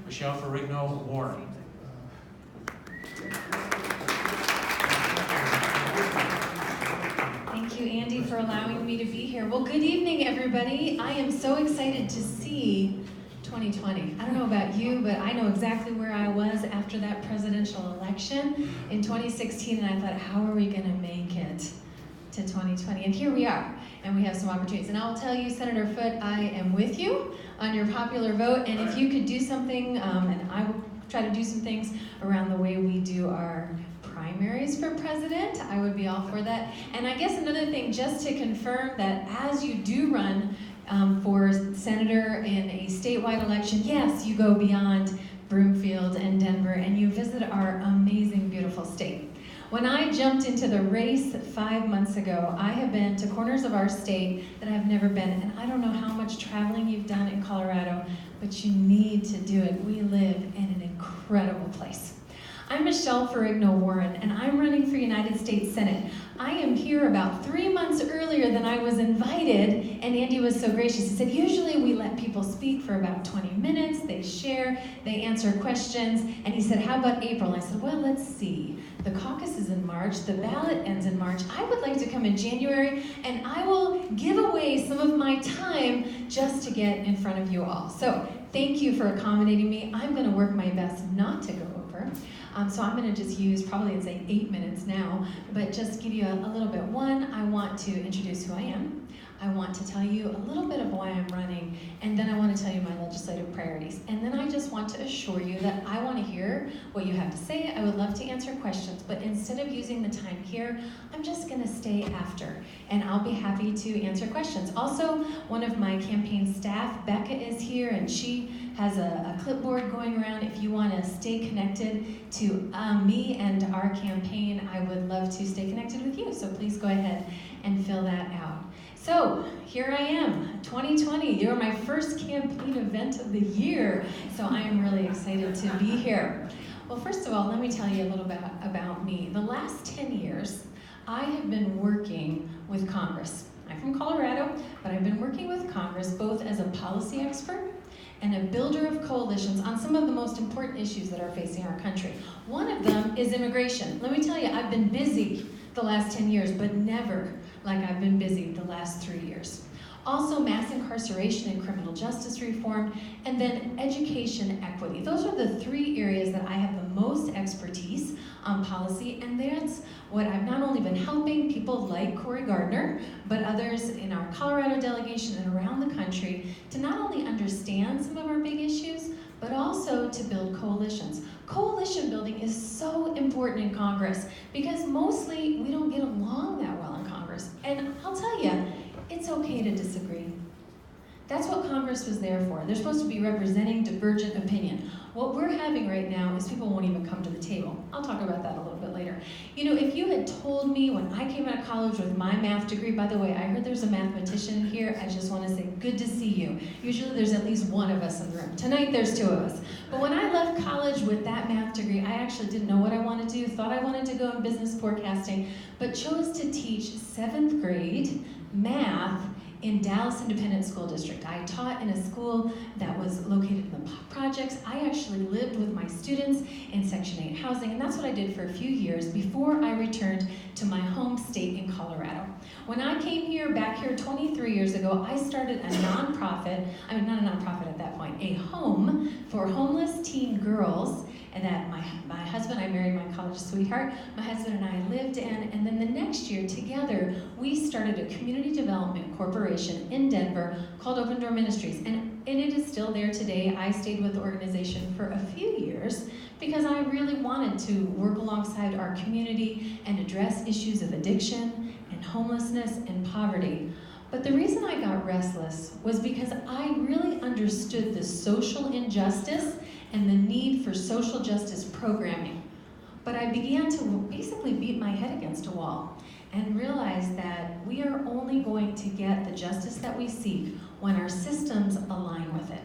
Michelle Ferrigno Warren. Thank you, Andy, for allowing me to be here. Well, good evening, everybody. I am so excited to see 2020. I don't know about you, but I know exactly where I was after that presidential election in 2016, and I thought, how are we going to make it to 2020? And here we are, and we have some opportunities. And I'll tell you, Senator Foote, I am with you on your popular vote, and if you could do something, and I will try to do some things around the way we do our primaries for president, I would be all for that. And I guess another thing, just to confirm that as you do run for senator in a statewide election, yes, you go beyond Broomfield and Denver and you visit our amazing, beautiful state. When I jumped into the race 5 months ago, I have been to corners of our state that I've never been, and I don't know how much traveling you've done in Colorado, but you need to do it. We live in an incredible place. I'm Michelle Ferrigno Warren, and I'm running for United States Senate. I am here about 3 months earlier than I was invited, and Andy was so gracious. He said, usually we let people speak for about 20 minutes, they share, they answer questions, and he said, how about April? And I said, well, let's see. The caucus is in March, the ballot ends in March. I would like to come in January, and I will give away some of my time just to get in front of you all. So thank you for accommodating me. I'm gonna work my best not to go over. So I'm going to just use, probably it's like 8 minutes now, but just give you a little bit. One, I want to introduce who I am. I want to tell you a little bit of why I'm running, and then I want to tell you my legislative priorities. And then I just want to assure you that I want to hear what you have to say. I would love to answer questions, but instead of using the time here, I'm just going to stay after, and I'll be happy to answer questions. Also, one of my campaign staff, Becca, is here, and she has a clipboard going around. If you want to stay connected to me and our campaign, I would love to stay connected with you, so please go ahead and fill that out. So here I am, 2020. You're my first campaign event of the year, so I am really excited to be here. Well, first of all, let me tell you a little bit about me. The last 10 years, I have been working with Congress. I'm from Colorado, but I've been working with Congress both as a policy expert and a builder of coalitions on some of the most important issues that are facing our country. One of them is immigration. Let me tell you, I've been busy the last 10 years, but never like I've been busy the last 3 years. Also, mass incarceration and criminal justice reform, and then education equity. Those are the 3 areas that I have the most expertise on policy, and that's what I've not only been helping people like Cory Gardner, but others in our Colorado delegation and around the country to not only understand some of our big issues, but also to build coalitions. Coalition building is so important in Congress because mostly we don't get along that well in Congress. And I'll tell you, it's okay to disagree. That's what Congress was there for. They're supposed to be representing divergent opinion. What we're having right now is people won't even come to the table. I'll talk about that a little bit later. You know, if you had told me when I came out of college with my math degree, by the way, I heard there's a mathematician here. I just want to say good to see you. Usually there's at least one of us in the room. Tonight there's 2 of us. But when I left college with that math degree, I actually didn't know what I wanted to do, thought I wanted to go in business forecasting, but chose to teach 7th grade math in Dallas Independent School District. I taught in a school that was located in the projects. I actually lived with my students in Section 8 housing, and that's what I did for a few years before I returned to my home state in Colorado. When I came here, back here 23 years ago, I started a nonprofit, I mean not a nonprofit at that point, a home for homeless teen girls, and that my husband, I married my college sweetheart, my husband and I lived in, and then the next year together, we started a community development corporation in Denver called Open Door Ministries, and it is still there today. I stayed with the organization for a few years because I really wanted to work alongside our community and address issues of addiction and homelessness and poverty. But the reason I got restless was because I really understood the social injustice and the need for social justice programming. But I began to basically beat my head against a wall and realize that we are only going to get the justice that we seek when our systems align with it.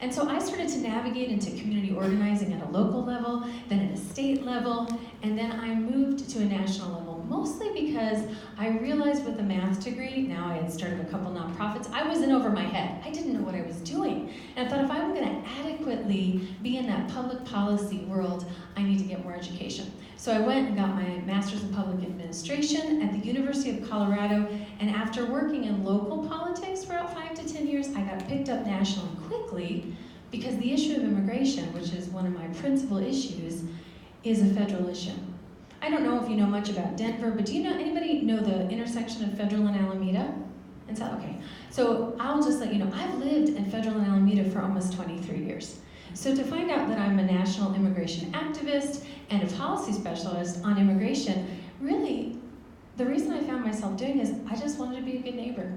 And so I started to navigate into community organizing at a local level, then at a state level, and then I moved to a national level, mostly because I realized with a math degree, now I had started a couple nonprofits, I was in over my head. I didn't know what I was doing. And I thought if I'm gonna adequately be in that public policy world, I need to get more education. So I went and got my master's in public administration at the University of Colorado, and after working in local politics for about 5 to 10 years, I got picked up nationally quickly because the issue of immigration, which is one of my principal issues, is a federal issue. I don't know if you know much about Denver, but do you know, anybody know the intersection of Federal and Alameda? And so, okay, so I'll just let you know, I've lived in Federal and Alameda for almost 23 years. So to find out that I'm a national immigration activist and a policy specialist on immigration, really, the reason I found myself doing is I just wanted to be a good neighbor.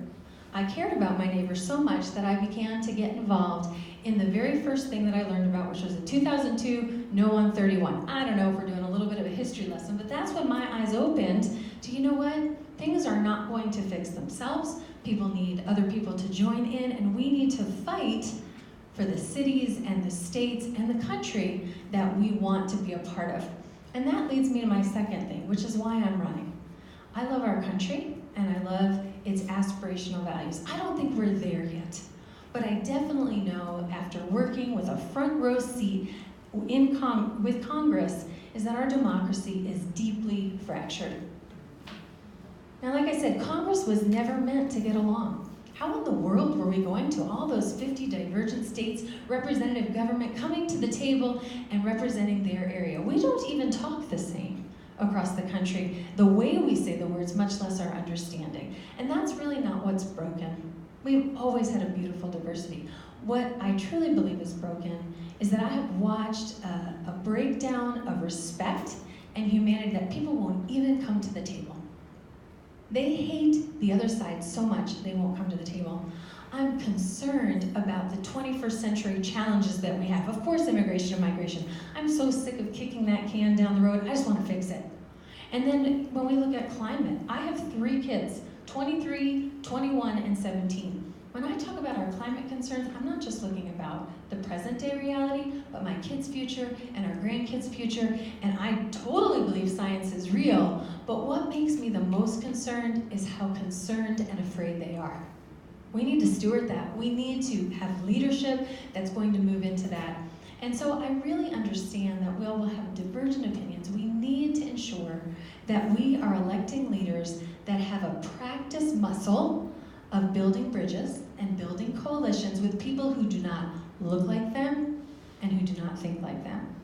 I cared about my neighbors so much that I began to get involved in the very first thing that I learned about, which was in 2002, No on 31. I don't know if we're doing a little bit of a history lesson, but that's when my eyes opened to, you know what? Things are not going to fix themselves. People need other people to join in, and we need to fight for the cities and the states and the country that we want to be a part of. And that leads me to my second thing, which is why I'm running. I love our country, and I love its aspirational values. I don't think we're there yet, but I definitely know after working with a front row seat with Congress is that our democracy is deeply fractured. Now, like I said, Congress was never meant to get along. How in the world were we going to all those 50 divergent states, representative government coming to the table and representing their area? We don't even talk the same across the country, the way we say the words, much less our understanding. And that's really not what's broken. We've always had a beautiful diversity. What I truly believe is broken is that I have watched a breakdown of respect and humanity that people won't even come to the table. They hate the other side so much they won't come to the table. I'm concerned about the 21st century challenges that we have. Of course, immigration and migration. I'm so sick of kicking that can down the road. I just want to fix it. And then when we look at climate, I have 3 kids, 23, 21, and 17. When I talk about our climate concerns, I'm not just looking about the present day reality, but my kids' future and our grandkids' future. And I totally believe science is real, but what makes me the most concerned is how concerned and afraid they are. We need to steward that. We need to have leadership that's going to move into that. And so I really understand that we all will have divergent opinions. We need to ensure that we are electing leaders that have a practice muscle of building bridges and building coalitions with people who do not look like them and who do not think like them.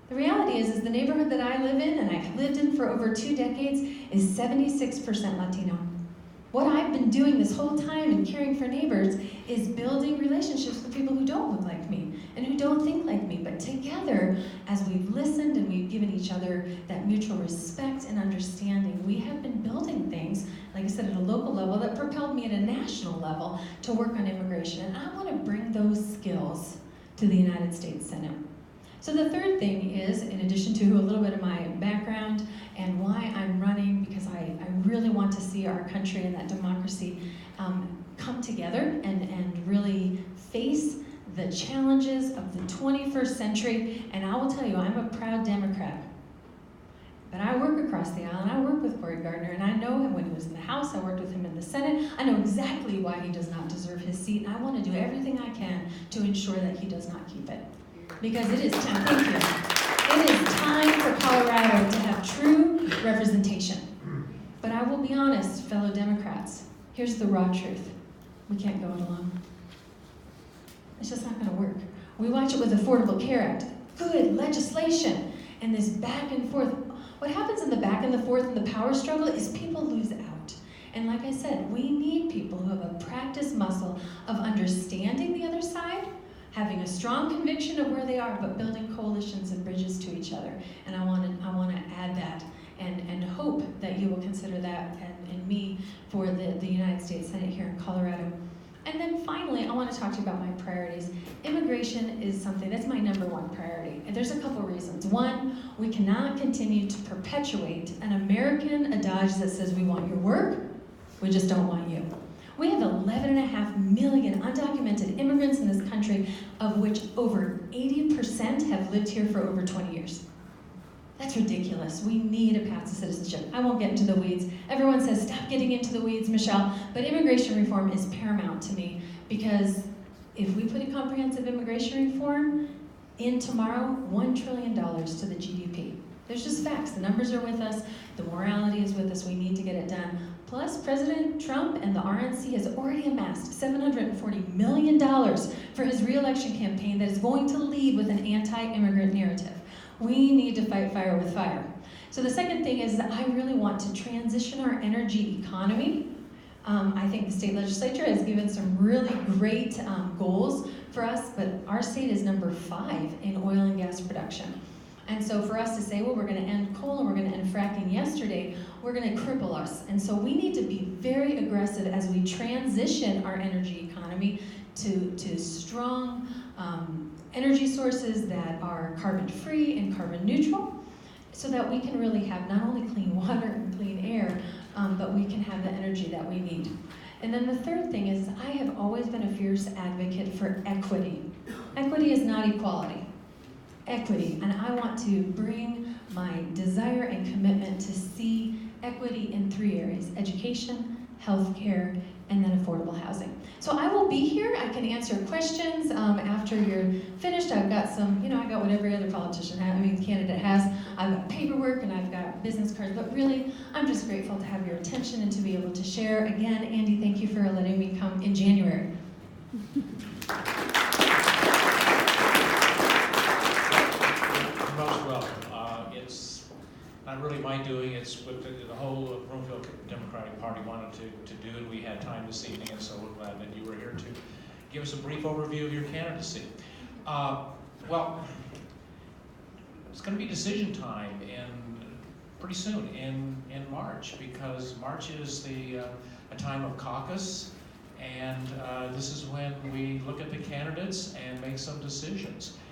The reality is the neighborhood that I live in, and I've lived in for over 2 decades, is 76% Latino. What I've been doing this whole time in caring for neighbors is building relationships with people who don't look like me and who don't think like me. But together, as we've listened and we've given each other that mutual respect and understanding, we have been building things, like I said, at a local level that propelled me at a national level to work on immigration. And I want to bring those skills to the United States Senate. So the third thing is, in addition to a little bit of my background and why I'm running, because I really want to see our country and that democracy come together and really face the challenges of the 21st century. And I will tell you, I'm a proud Democrat. But I work across the aisle, and I work with Cory Gardner, and I know him when he was in the House. I worked with him in the Senate. I know exactly why he does not deserve his seat, and I want to do everything I can to ensure that he does not keep it. Because it is time, thank you. It is time for Colorado to have true representation. But I will be honest, fellow Democrats, here's the raw truth. We can't go it alone. It's just not going to work. We watch it with Affordable Care Act. Good legislation. And this back and forth. What happens in the back and the forth in the power struggle is people lose out. And like I said, we need people who have a practice muscle of understanding the other side, having a strong conviction of where they are, but building coalitions and bridges to each other. And I want to add that and hope that you will consider that and me for the United States Senate here in Colorado. And then finally, I want to talk to you about my priorities. Immigration is something that's my #1 priority. And there's a couple reasons. One, we cannot continue to perpetuate an American adage that says we want your work, we just don't want you. We have 11.5 million undocumented immigrants in this country, of which over 80% have lived here for over 20 years. That's ridiculous. We need a path to citizenship. I won't get into the weeds. Everyone says, stop getting into the weeds, Michelle. But immigration reform is paramount to me, because if we put a comprehensive immigration reform in tomorrow, $1 trillion to the GDP. There's just facts. The numbers are with us. The morality is with us. We need to get it done. Plus, President Trump and the RNC has already amassed $740 million for his re-election campaign that is going to lead with an anti-immigrant narrative. We need to fight fire with fire. So the second thing is that I really want to transition our energy economy. I think the state legislature has given some really great goals for us, but our state is number 5 in oil and gas production. And so for us to say, well, we're going to end coal and we're going to end fracking yesterday, we're going to cripple us. And so we need to be very aggressive as we transition our energy economy to strong energy sources that are carbon-free and carbon neutral, so that we can really have not only clean water and clean air, but we can have the energy that we need. And then the third thing is, I have always been a fierce advocate for equity. Equity is not equality. Equity, and I want to bring my desire and commitment to see equity in 3 areas: education, healthcare, and then affordable housing. So I will be here. I can answer questions after you're finished. I've got some, I got what every other politician has, candidate has. I've got paperwork and I've got business cards, but really, I'm just grateful to have your attention and to be able to share. Again, Andy, thank you for letting me come in January. Most welcome. It's not really my doing, it's what the whole Broomfield Democratic Party wanted to do, and we had time this evening, and so we're glad that you were here to give us a brief overview of your candidacy. Well, it's going to be decision time pretty soon in March, because March is a time of caucus, and this is when we look at the candidates and make some decisions.